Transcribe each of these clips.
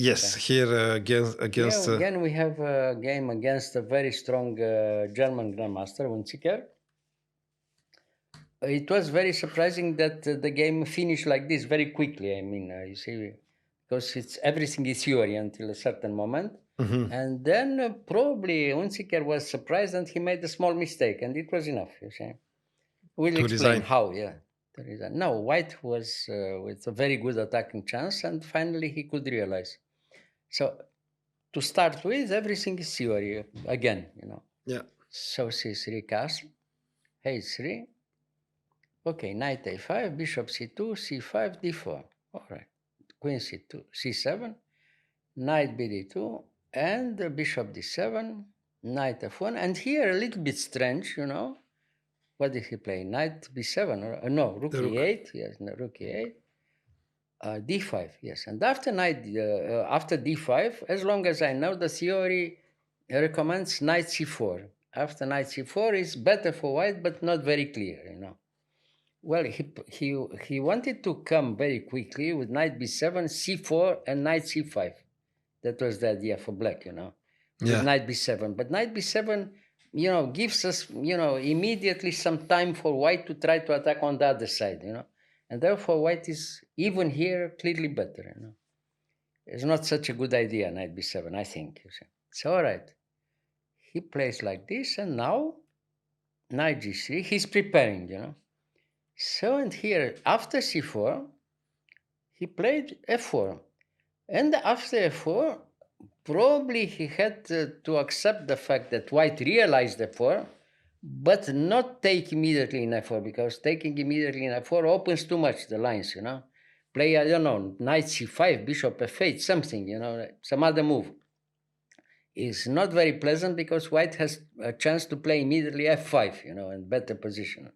Yes, here against. Here again we have a game against a very strong German grandmaster, Unzicker. It was very surprising that the game finished like this very quickly. I mean, you see, because it's everything is theory until a certain moment, and then probably Unzicker was surprised and he made a small mistake, and it was enough. You see, we'll To explain resign. how. Yeah, there is no, White was with a very good attacking chance, and finally he could realize. So to start with, everything is theory again. Yeah. So c3 castle, h3. Okay, knight a5, bishop c2, c5, d4. All right, queen c2, c7, knight bd2, and bishop d7, knight f1. And here a little bit strange, What did he play? Knight b7, or no, rook e8. Yes, no, rook e8. D5, yes. And after after d5, as long as I know, the theory recommends knight c4. After knight c4 is better for white, but not very clear. Well, he wanted to come very quickly with knight b7, c4, and knight c5. That was the idea for black, with knight b7. But knight b7, gives us, immediately some time for white to try to attack on the other side, And therefore, white is, even here, clearly better, It's not such a good idea, knight b7, I think, you see. So, all right. He plays like this, and now, knight g3, he's preparing, So, and here, after c4, he played f4. And after f4, probably he had to accept the fact that white realized f4, but not take immediately in f4, because taking immediately in f4 opens too much the lines, Play, I don't know, knight c5, bishop f8, something, some other move. Is not very pleasant because white has a chance to play immediately f5, in better position.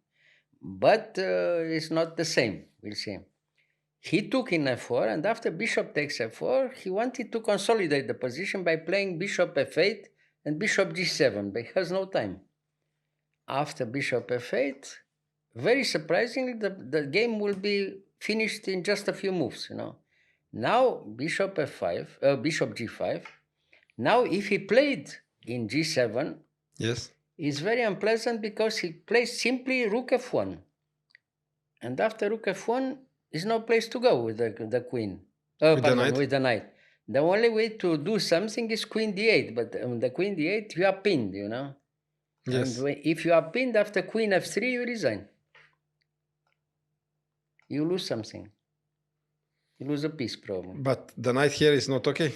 But it's not the same, we'll see. He took in f4, and after bishop takes f4, he wanted to consolidate the position by playing bishop f8 and bishop g7, but he has no time. After bishop f8, very surprisingly, the game will be finished in just a few moves, Now, bishop f5, bishop g5. Now, if he played in g7, Yes. it's very unpleasant because he plays simply rook f1. And after rook f1, there's no place to go with the queen. With the knight. The only way to do something is queen d8, but on the queen d8, you are pinned, Yes. And if you are pinned after queen f3, you resign. You lose something. You lose a piece, probably. But the knight here is not okay.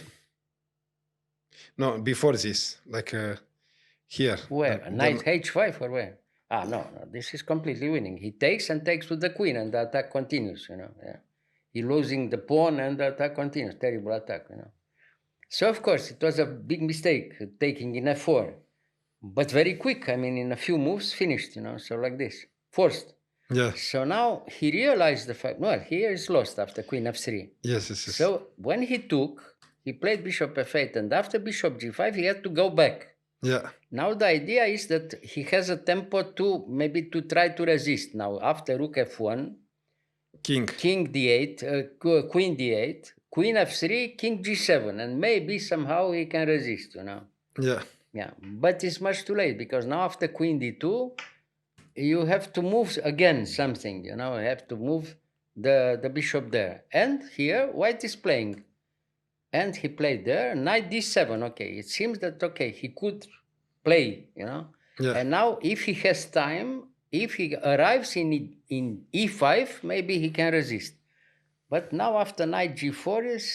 No, before this, like here. Where? Knight h5 or where? No, this is completely winning. He takes and takes with the queen, and the attack continues, Yeah. He losing the pawn, and the attack continues. Terrible attack, So, of course, it was a big mistake taking in f4. But very quick. I mean, in a few moves, finished, So like this. Forced. Yeah. So now he realized the fact, well, here is lost after queen f3. Yes. So when he played bishop f8, and after bishop g5, he had to go back. Yeah. Now the idea is that he has a tempo to maybe to try to resist. Now after rook f1, king d8, queen d8, queen f3, king g7, and maybe somehow he can resist, Yeah. Yeah, but it's much too late because now after queen d2, you have to move again something, You have to move the bishop there. And here, white is playing. And he played there, knight d7. Okay, it seems that, he could play, Yeah. And now if he has time, if he arrives in e5, maybe he can resist. But now after knight g4 is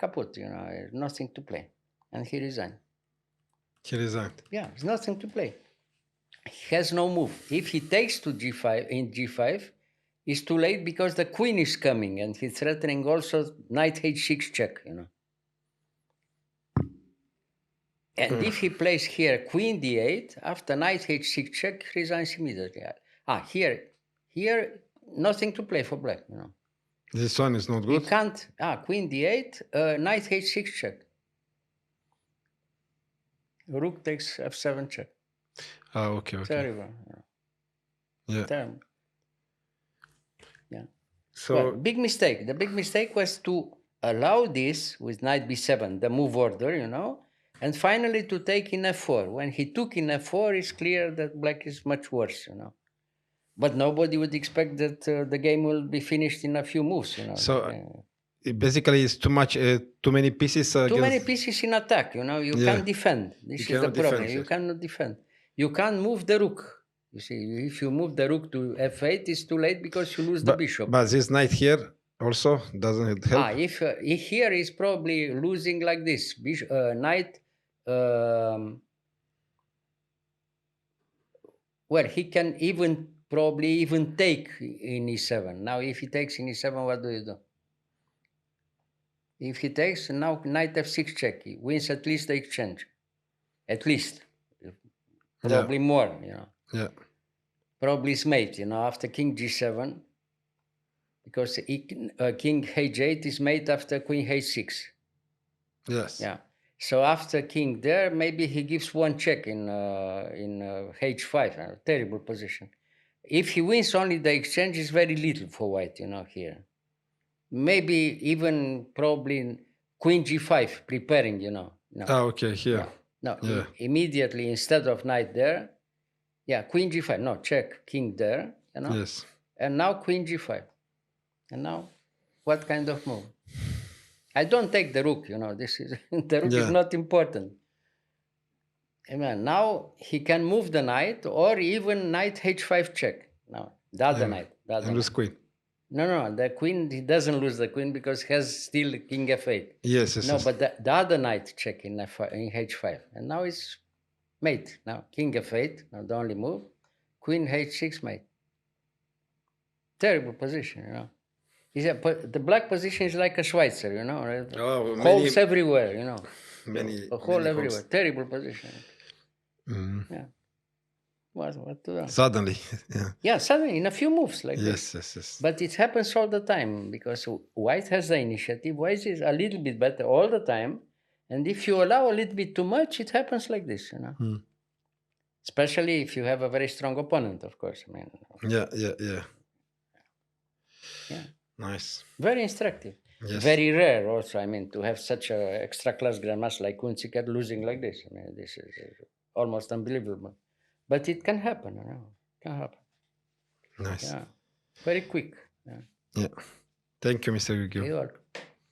kaput, nothing to play. And he resigned. He resigned. Yeah, there's nothing to play. He has no move. If he takes to g5 in g5, it's too late because the queen is coming and he's threatening also knight h6 check, And if he plays here queen d8, after knight h6 check, resigns immediately. Here, nothing to play for black, This one is not good. You can't, queen d8, knight h6 check. Rook takes f7 check. Okay. Terrible. Yeah. Terrible. Yeah. So big mistake. The big mistake was to allow this with knight b7, the move order, you know, and finally to take in f4. When he took in f4, it's clear that black is much worse, you know. But nobody would expect that the game will be finished in a few moves, you know. So basically, it's too much, too many pieces. Too many pieces in attack, you know. You can't defend. This is the problem. You cannot defend. You can't move the rook. You see, if you move the rook to f8, it's too late because you lose the bishop. But this knight here also doesn't help. If here is probably losing like this, knight. Well, he can probably even take in e7. Now, if he takes in e7, what do you do? If he takes, now knight f6 check, he wins at least the exchange. At least. Probably more, you know. Yeah. Probably it's mate, you know, after king g7. Because king h8 is mate after queen h6. Yes. Yeah. So after king there, maybe he gives one check in h5, a terrible position. If he wins only the exchange, is very little for white, you know, here. Maybe even probably queen g5 preparing, you know. No. Oh, okay, here. No, immediately instead of knight there, queen g5. No, check, king there, you know. Yes. And now queen g5. And now, what kind of move? I don't take the rook, you know. This is the rook is not important. Now he can move the knight or even knight h5 check. Now the other knight. Lose queen. No, the queen, he doesn't lose the queen because he has still king f8. Yes. But the other knight check in h5. And now it's mate. Now king f8, now the only move. Queen h6 mate. Terrible position, you know. The black position is like a Schweitzer, you know. Right? Oh, holes everywhere, you know. A hole everywhere. Holes. Terrible position. Mm-hmm. Yeah. What to do? Suddenly. Suddenly, in a few moves like this. Yes. But it happens all the time because white has the initiative. White is a little bit better all the time. And if you allow a little bit too much, it happens like this, you know. Mm. Especially if you have a very strong opponent, of course. Yeah. Nice. Very instructive. Yes. Very rare also, to have such an extra-class grandmaster like Unzicker losing like this. This is almost unbelievable. But it can happen, you know. It can happen. Nice. Yeah. Very quick. Yeah. Thank you, Mr. Gheorghiu. You're welcome.